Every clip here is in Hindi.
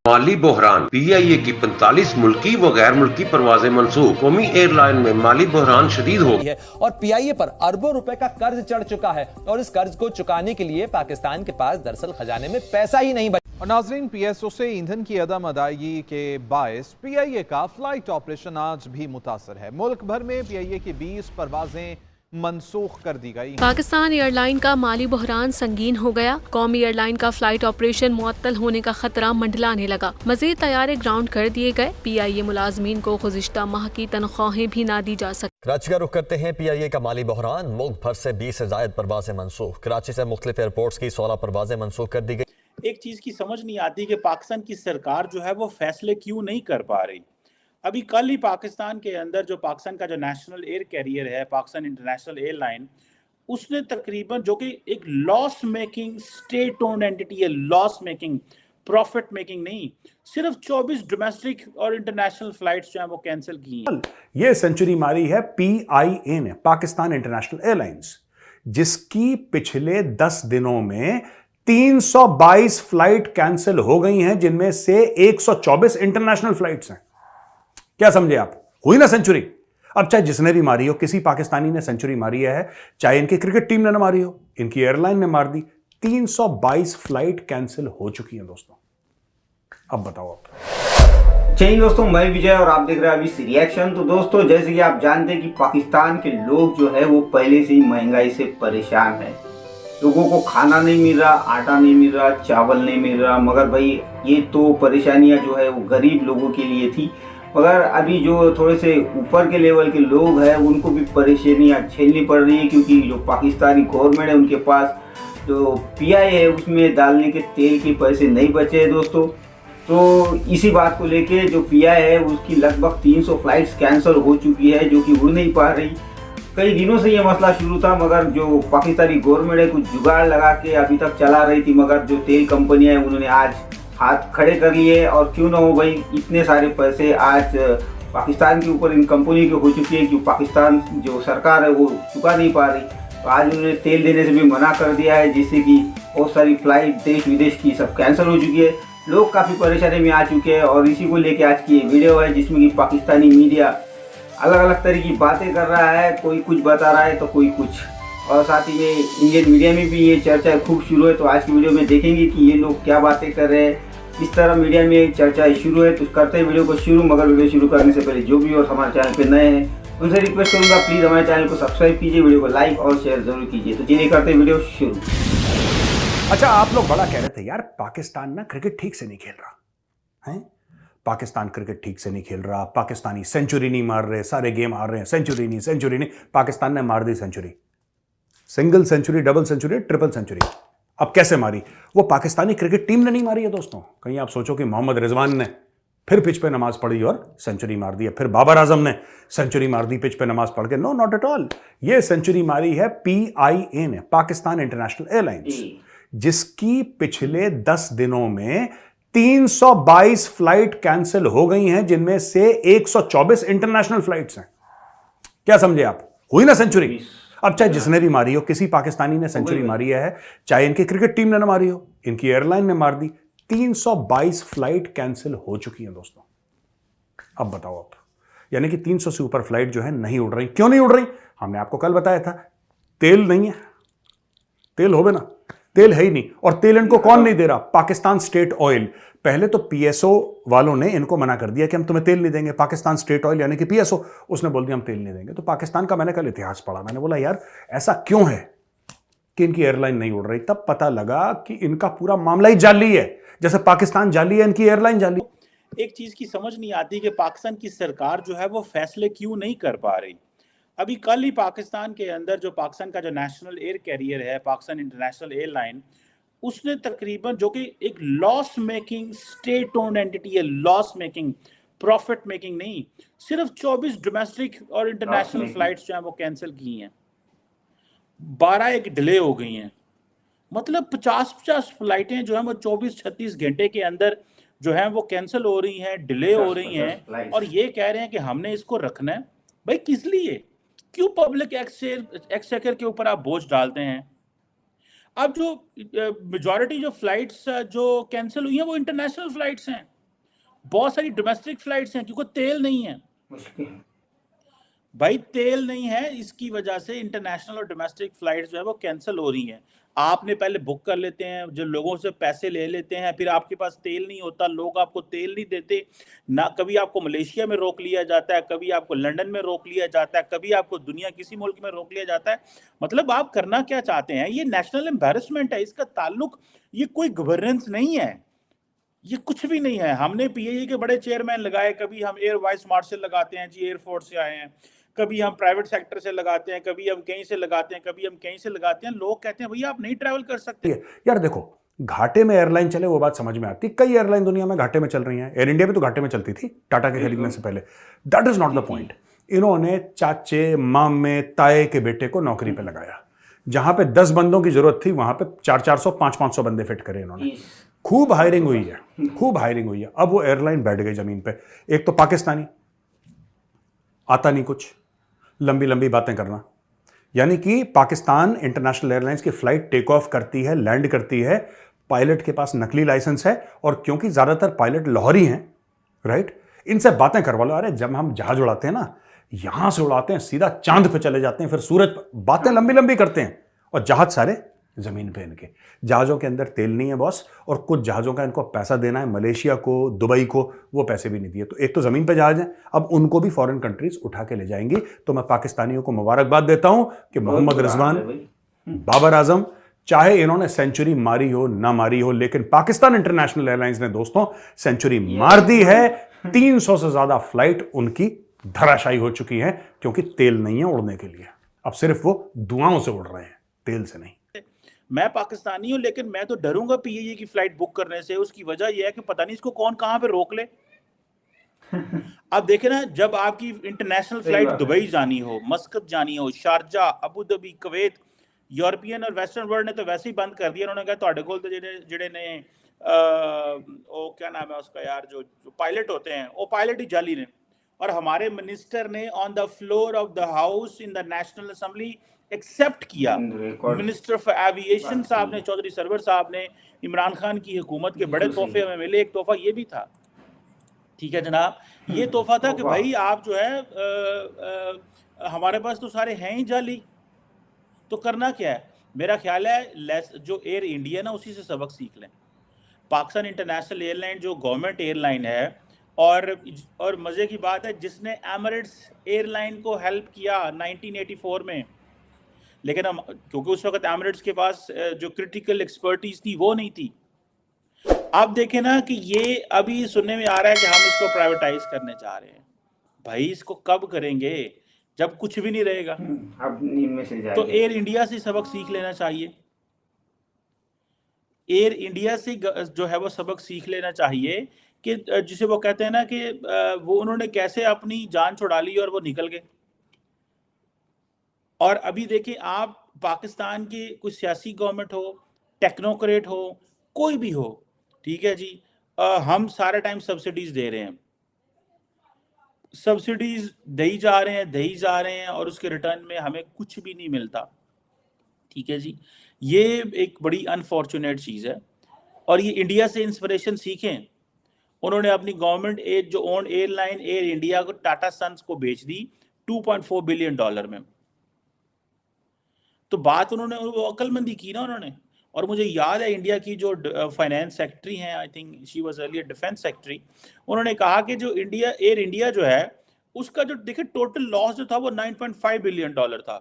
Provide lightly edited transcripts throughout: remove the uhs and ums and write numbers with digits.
माली बहरान, पीआईए की 45 मुल्की व गैर मुल्की परवाजें मंसूख। कौमी एयरलाइन में माली बहरान शदीद हो है और पीआईए पर अरबों रुपए का कर्ज चढ़ चुका है और इस कर्ज को चुकाने के लिए पाकिस्तान के पास दरअसल खजाने में पैसा ही नहीं बचा। और नाजरीन, पीएसओ से ईंधन की अदम अदायगी के बायस पीआईए का फ्लाइट ऑपरेशन आज भी मुतासर है। मुल्क भर में पीआईए की 20 परवाजें मनसूख कर दी गई। पाकिस्तान एयरलाइन का माली बहरान संगीन हो गया। कौमी एयरलाइन का फ्लाइट ऑपरेशन मुअत्तल होने का खतरा मंडलाने लगा। मजीद तैयारे ग्राउंड कर दिए गए। पीआईए मुलाजमीन को गुज़िश्ता माह की तनख्वाहें भी ना दी जा सकी। कराची का रुख करते हैं। पीआईए का माली बहरान, मुल्क भर से 20 से जायद परवाजें मनसूख। कराची से मुख्तलिफ एयरपोर्ट्स की 16 परवाजें मनसूख कर दी गई। एक चीज की समझ नहीं आती कि पाकिस्तान की सरकार जो है वो फैसले क्यों नहीं कर पा रही। अभी कल ही पाकिस्तान के अंदर जो पाकिस्तान का जो नेशनल एयर कैरियर है, पाकिस्तान इंटरनेशनल एयरलाइन, उसने तकरीबन, जो कि एक loss making state owned entity है, लॉस मेकिंग, प्रॉफिट मेकिंग नहीं, सिर्फ 24 डोमेस्टिक और इंटरनेशनल फ्लाइट्स जो है वो कैंसिल की हैं। ये सेंचुरी मारी है पीआईए ने, पाकिस्तान इंटरनेशनल एयरलाइंस, जिसकी पिछले 10 दिनों में 322 फ्लाइट कैंसिल हो गई हैं, जिनमें से 124 इंटरनेशनल फ्लाइट्स हैं। क्या समझे आप? हुई ना सेंचुरी। अब चाहे जिसने भी मारी हो, किसी पाकिस्तानी ने सेंचुरी मारी है, चाहे इनकी क्रिकेट टीम ने ना मारी हो, इनकी एयरलाइन ने मार दी। 322 फ्लाइट कैंसिल हो चुकी हैं दोस्तों। अब बताओ आप। जय हिंद दोस्तों, मैं विजय और आप देख रहे हैं अभी सी रिएक्शन। तो दोस्तों, जैसे कि आप जानते हैं कि पाकिस्तान के लोग जो है वो पहले से ही महंगाई से परेशान है। लोगों को खाना नहीं मिल रहा, आटा नहीं मिल रहा, चावल नहीं मिल रहा। मगर भाई, ये तो परेशानियां जो है वो गरीब लोगों के लिए थी, मगर अभी जो थोड़े से ऊपर के लेवल के लोग हैं उनको भी परेशानियां झेलनी पड़ रही है, क्योंकि जो पाकिस्तानी गवर्नमेंट है उनके पास जो पीआई है उसमें डालने के तेल के पैसे नहीं बचे हैं दोस्तों। तो इसी बात को लेके जो पीआई है उसकी लगभग 300 फ्लाइट्स कैंसिल हो चुकी है, जो कि उड़ नहीं पा रही। कई दिनों से ये मसला शुरू था, मगर जो पाकिस्तानी गवर्नमेंट है कुछ जुगाड़ लगा के अभी तक चला रही थी, मगर जो तेल कंपनियां हैं उन्होंने आज हाथ खड़े कर लिए। और क्यों ना हो भाई, इतने सारे पैसे आज पाकिस्तान के ऊपर इन कंपनी के हो चुकी है कि पाकिस्तान जो सरकार है वो चुका नहीं पा रही। तो आज उन्होंने तेल देने से भी मना कर दिया है, जिससे कि बहुत सारी फ्लाइट देश विदेश की सब कैंसिल हो चुकी है। लोग काफ़ी परेशानी में आ चुके हैं और इसी को लेके आज की ये वीडियो है, जिसमें कि पाकिस्तानी मीडिया अलग अलग तरह की बातें कर रहा है। कोई कुछ बता रहा है तो कोई कुछ, और साथ ही में इंडियन मीडिया में भी ये चर्चा खूब शुरू है। तो आज की वीडियो में देखेंगे कि ये लोग क्या बातें कर रहे हैं, इस तरह मीडिया में चर्चा शुरू है। तो करते हैं वीडियो को शुरू, मगर वीडियो शुरू करने से पहले जो भी और हमारे चैनल पे नए हैं उनसे रिक्वेस्ट करूंगा, प्लीज़ हमारे चैनल को सब्सक्राइब कीजिए, वीडियो को लाइक और शेयर जरूर कीजिए। तो चलिए करते हैं वीडियो शुरू। अच्छा, आप लोग बड़ा कह रहे थे यार पाकिस्तान ना क्रिकेट ठीक से नहीं खेल रहा है। पाकिस्तान क्रिकेट ठीक से नहीं खेल रहा, पाकिस्तानी सेंचुरी नहीं मार रहे, सारे गेम हार रहे हैं, सेंचुरी नहीं। पाकिस्तान ने मार दी century, single century, double century, triple century. अब कैसे मारी? वो पाकिस्तानी क्रिकेट टीम ने नहीं मारी है दोस्तों। कहीं आप सोचो कि मोहम्मद रिजवान ने फिर पिच पे नमाज पढ़ी और सेंचुरी मार दी, फिर बाबर आजम ने सेंचुरी मार दी पिच पे नमाज पढ़ के। No, not at all. ये सेंचुरी मारी है पीआईए ने, पाकिस्तान इंटरनेशनल एयरलाइंस, जिसकी पिछले 10 दिनों में 322 फ्लाइट कैंसिल हो गई हैं, जिनमें से 124 इंटरनेशनल फ्लाइट्स हैं। क्या समझे आप? हुई ना सेंचुरी। अब चाहे जिसने भी मारी हो, किसी पाकिस्तानी ने सेंचुरी मारी है, चाहे इनकी क्रिकेट टीम ने ना मारी हो, इनकी एयरलाइन ने मार दी। 322 फ्लाइट कैंसिल हो चुकी हैं दोस्तों। अब बताओ आप, यानी कि 300 से ऊपर फ्लाइट जो है नहीं उड़ रही। क्यों नहीं उड़ रही? हमने आपको कल बताया था, तेल नहीं है। तेल होवे ना, तेल है ही नहीं। और तेल इनको कौन नहीं दे रहा? Pakistan state oil. पहले तो पीएसओ वालों ने इनको मना कर दिया कि हम तुम्हें तेल नहीं देंगे। पाकिस्तान स्टेट ऑयल यानी कि पीएसओ, उसने बोल दिया हम तेल नहीं देंगे। तो पाकिस्तान का मैंने कल इतिहास पढ़ा, मैंने बोला यार ऐसा क्यों है कि इनकी एयरलाइन नहीं उड़ रही। तब पता लगा कि इनका पूरा मामला ही जाली है, जैसे पाकिस्तान जाली है, इनकी एयरलाइन जाली। एक चीज की समझ नहीं आती कि पाकिस्तान की सरकार जो है वो फैसले क्यों नहीं कर पा रही। अभी कल ही पाकिस्तान के अंदर जो पाकिस्तान का जो नेशनल एयर कैरियर है, पाकिस्तान इंटरनेशनल एयरलाइन, उसने तकरीबन, जो कि एक loss making state owned entity है, लॉस मेकिंग, प्रॉफिट मेकिंग नहीं, सिर्फ 24 डोमेस्टिक और इंटरनेशनल फ्लाइट्स जो है वो कैंसिल की हैं। 12 एक डिले हो गई हैं। मतलब 50-50 फ्लाइटें जो है वो 24-36 घंटे के अंदर जो है वो कैंसिल हो रही हैं, डिले हो रही हैं, और ये कह रहे हैं कि हमने इसको रखना है। भाई किस लिए? क्यों पब्लिक एक्सचेकर के ऊपर आप बोझ डालते हैं? अब जो मेजॉरिटी जो फ्लाइट्स जो कैंसिल हुई हैं वो इंटरनेशनल फ्लाइट्स हैं। बहुत सारी डोमेस्टिक फ्लाइट्स हैं क्योंकि तेल नहीं है मुश्किल। भाई, तेल नहीं है, इसकी वजह से इंटरनेशनल और डोमेस्टिक फ्लाइट्स जो है वो कैंसिल हो रही हैं। आपने पहले बुक कर लेते हैं, जो लोगों से पैसे ले लेते हैं, फिर आपके पास तेल नहीं होता, लोग आपको तेल नहीं देते ना। कभी आपको मलेशिया में रोक लिया जाता है, कभी आपको लंदन में रोक लिया जाता है, कभी आपको दुनिया किसी मुल्क में रोक लिया जाता है। मतलब आप करना क्या चाहते हैं? ये नेशनल एम्बैरेसमेंट है, इसका ताल्लुक, ये कोई गवर्नेंस नहीं है, ये कुछ भी नहीं है। हमने पीएए के बड़े चेयरमैन लगाए, कभी हम एयर वाइस मार्शल लगाते हैं जी, एयरफोर्स से आए हैं, कभी हम प्राइवेट सेक्टर से लगाते हैं, कभी हम कहीं से लगाते हैं, कभी हम कहीं से लगाते हैं। लोग कहते हैं भैया आप नहीं ट्रैवल कर सकते। यार देखो, घाटे में एयरलाइन चले वो बात समझ में आती, कई एयरलाइन दुनिया में घाटे में चल रही हैं। एयर इंडिया भी तो घाटे में चलती थी टाटा के खरीदने से पहले। That is not the point. इन्होंने चाचे मामे ताए के बेटे को नौकरी पे लगाया, जहां पे 10 बंदों की जरूरत थी वहां पे 400-400 500-500 बंदे फिट करे इन्होंने। खूब हायरिंग हुई है, खूब हायरिंग हुई है। अब वो एयरलाइन बैठ गई जमीन पे। एक तो पाकिस्तानी, आता नहीं कुछ, लंबी लंबी बातें करना। यानी कि पाकिस्तान इंटरनेशनल एयरलाइंस की फ्लाइट टेक ऑफ करती है, लैंड करती है, पायलट के पास नकली लाइसेंस है, और क्योंकि ज्यादातर पायलट लाहौरी हैं, राइट, इनसे बातें करवा लो। अरे जब हम जहाज उड़ाते हैं ना, यहां से उड़ाते हैं सीधा चांद पे चले जाते हैं, फिर सूरज पर, बातें लंबी लंबी करते हैं, और जहाज सारे जमीन पे इनके। जहाजों के अंदर तेल नहीं है बॉस, और कुछ जहाजों का इनको पैसा देना है मलेशिया को, दुबई को, वो पैसे भी नहीं दिए। तो एक तो जमीन पे जहाज है, अब उनको भी फॉरेन कंट्रीज उठा के ले जाएंगी। तो मैं पाकिस्तानियों को मुबारकबाद देता हूं कि मोहम्मद रिजवान, बाबर आजम, चाहे इन्होंने सेंचुरी मारी हो ना मारी हो, लेकिन पाकिस्तान इंटरनेशनल एयरलाइंस ने दोस्तों सेंचुरी मार दी है। 300 से ज्यादा फ्लाइट उनकी धराशायी हो चुकी है, क्योंकि तेल नहीं है उड़ने के लिए। अब सिर्फ वो दुआओं से उड़ रहे हैं, तेल से नहीं। मैं पाकिस्तानी हूं, लेकिन मैं तो डरूंगा पीएए की फ्लाइट बुक करने से। उसकी वजह यह है कि पता नहीं इसको कौन कहां पे रोक ले। अब देखे ना, जब आपकी इंटरनेशनल फ्लाइट दुबई जानी हो, मस्कत जानी हो, Sharjah, Abu Dhabi, Kuwait, European और वेस्टर्न वर्ल्ड ने तो वैसे ही बंद कर दिया। उन्होंने कहा ਤੁਹਾਡੇ ਕੋਲ तो ਜਿਹੜੇ ने वो क्या नाम है उसका यार, जो पायलट होते हैं वो पायलट ही जाली ने। और हमारे मिनिस्टर ने on the floor of the house in the national assembly accept किया। मिनिस्टर ऑफ एविएशन साहब ने, चौधरी सरवर साहब ने, इमरान खान की हुकूमत के बड़े तोहफे हमें मिले। एक तोहफा ये भी था, ठीक है जनाब, ये तोहफा था कि भाई आप जो है हमारे पास तो सारे हैं ही जाली, तो करना क्या है? मेरा ख्याल है जो एयर इंडिया ना, उसी से सबक सीख लें। पाकिस्तान इंटरनेशनल एयरलाइन जो गवर्नमेंट एयरलाइन है, और मज़े की बात है, जिसने एमिरेट्स एयरलाइन को हेल्प किया 1984 में, लेकिन हम, क्योंकि उस वक्त एमिरेट्स के पास जो क्रिटिकल एक्सपर्टीज थी वो नहीं थी। आप देखें ना कि ये अभी सुनने में आ रहा है कि हम इसको प्राइवेटाइज करने जा रहे हैं। भाई इसको कब करेंगे? जब कुछ भी नहीं रहेगा। अब इनमें से तो एयर इंडिया से सबक सीख लेना चाहिए। एयर इंडिया से जो है वो सबक सीख लेना चाहिए कि जिसे वो कहते हैं ना कि वो उन्होंने कैसे अपनी जान छुड़ा ली और वो निकल गए। और अभी देखिए आप, पाकिस्तान की कोई सियासी गवर्नमेंट हो, टेक्नोक्रेट हो, कोई भी हो, ठीक है जी, हम सारे टाइम सब्सिडीज दे रहे हैं, सब्सिडीज दे जा रहे हैं, और उसके रिटर्न में हमें कुछ भी नहीं मिलता। ठीक है जी, ये एक बड़ी अनफॉर्चुनेट चीज़ है। और ये इंडिया से इंस्पिरेशन सीखें। उन्होंने अपनी गवर्नमेंट जो ओन एयरलाइन एयर इंडिया को टाटा सन्स को बेच दी $2.4 बिलियन में। तो बात उन्होंने वो अक्लमंदी की ना उन्होंने। और मुझे याद है इंडिया की जो फाइनेंस सेक्रेटरी हैं, I think she was earlier defence secretary, उन्होंने कहा कि जो एयर इंडिया जो है उसका जो देखिए टोटल लॉस जो था वो $9.5 बिलियन था।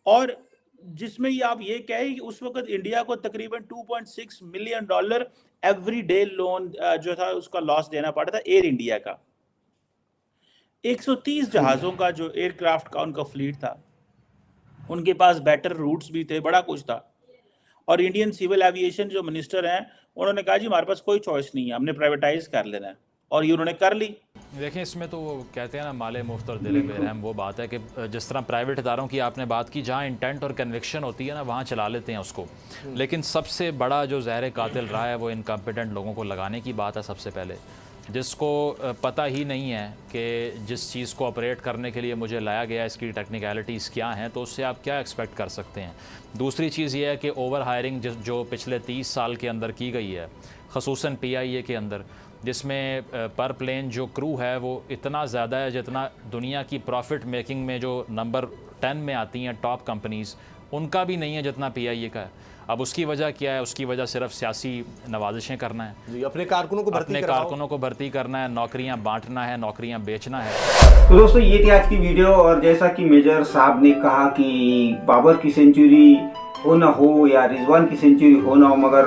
और जिसमें ये आप ये कहें कि उस वक्त इंडिया को तकरीबन $2.6 मिलियन एवरी डे लोन जो था उसका लॉस देना पड़ा था एयर इंडिया का। 130 जहाज़ों का जो एयरक्राफ्ट का उनका फ्लीट था, उनके पास बेटर रूट्स भी थे, बड़ा कुछ था। और इंडियन सिविल एविएशन जो मिनिस्टर हैं उन्होंने कहा जी हमारे पास कोई चॉइस नहीं है, हमने प्राइवेटाइज कर लेना है, और ये उन्होंने कर ली। देखें इसमें तो वो कहते हैं ना माले मुफ्त और दिले बेरहम, वो बात है कि जिस तरह प्राइवेट इदारों की आपने बात की, जहाँ इंटेंट और कन्विक्शन होती है ना वहाँ चला लेते हैं उसको, लेकिन सबसे बड़ा जो ज़हर कातिल रहा है वो इनकम्पिटेंट लोगों को लगाने की बात है। सबसे पहले जिसको पता ही नहीं है कि जिस चीज़ को ऑपरेट करने के लिए मुझे लाया गया इसकी टेक्निकलिटीज़ क्या हैं, तो उससे आप क्या एक्सपेक्ट कर सकते हैं। दूसरी चीज़ ये है कि ओवर हायरिंग जो पिछले 30 साल के अंदर की गई है, ख़ुसूसन PIA के अंदर, जिसमें पर प्लेन जो क्रू है वो इतना ज़्यादा है जितना दुनिया की प्रॉफिट मेकिंग में जो नंबर 10 में आती हैं टॉप कंपनीज़, उनका भी नहीं है जितना PIA का है। अब उसकी वजह क्या है? उसकी वजह सिर्फ सियासी नवाजिशें करना है जी, अपने कारकुनों को भर्ती करना है, नौकरियां बांटना है, नौकरियां बेचना है। तो दोस्तों ये थी आज की वीडियो, और जैसा कि मेजर साहब ने कहा कि बाबर की सेंचुरी हो ना हो या रिजवान की सेंचुरी हो ना हो, मगर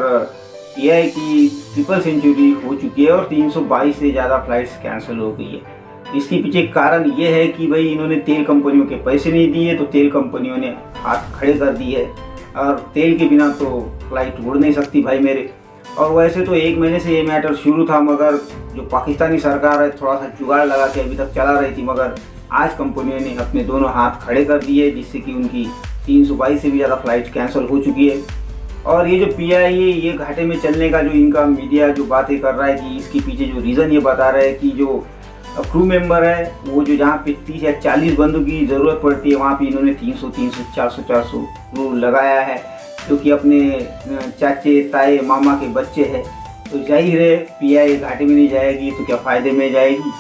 PIA की ट्रिपल सेंचुरी हो चुकी है और 322 से ज़्यादा फ्लाइट्स कैंसिल हो गई है। इसके पीछे कारण ये है कि भाई इन्होंने तेल कंपनियों के पैसे नहीं दिए, तो तेल कंपनियों ने हाथ खड़े कर दिए, और तेल के बिना तो फ्लाइट उड़ नहीं सकती भाई मेरे। और वैसे तो 1 महीने से ये मैटर शुरू था, मगर जो पाकिस्तानी सरकार है थोड़ा सा जुगाड़ लगा के अभी तक चला रही थी, मगर आज कंपनियों ने अपने दोनों हाथ खड़े कर दिए, जिससे कि उनकी 322 से भी ज़्यादा फ्लाइट कैंसिल हो चुकी है। और ये जो PIA ये घाटे में चलने का जो इनका मीडिया जो बातें कर रहा है कि इसके पीछे जो रीज़न ये बता रहा है कि जो क्रू मेंबर है वो जो जहाँ पे 30 या 40 बंदों की ज़रूरत पड़ती है वहाँ पे इन्होंने 300 400 क्रू लगाया है, जो कि अपने चाचे ताए मामा के बच्चे हैं। तो जाहिर है PIA घाटे में नहीं जाएगी तो क्या फ़ायदे में जाएगी।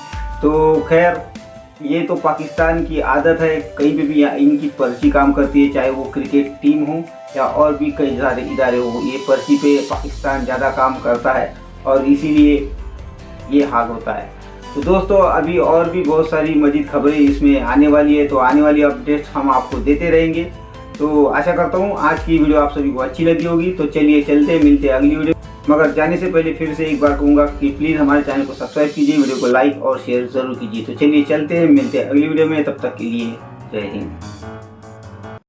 तो खैर ये तो पाकिस्तान की आदत है, कहीं पे भी इनकी पर्ची काम करती है, चाहे वो क्रिकेट टीम हो या और भी कई सारे इदारे हो, ये पर्ची पे पाकिस्तान ज़्यादा काम करता है और इसीलिए ये हाल होता है। तो दोस्तों अभी और भी बहुत सारी मज़ीद खबरें इसमें आने वाली है, तो आने वाली अपडेट्स हम आपको देते रहेंगे। तो आशा करता हूँ आज की वीडियो आप सभी को अच्छी लगी होगी। तो चलिए चलते मिलते अगली वीडियो, मगर जाने से पहले फिर से एक बार कहूँगा कि प्लीज़ हमारे चैनल को सब्सक्राइब कीजिए, वीडियो को लाइक और शेयर ज़रूर कीजिए। तो चलिए चलते हैं, मिलते हैं अगली वीडियो में, तब तक के लिए जय हिंद।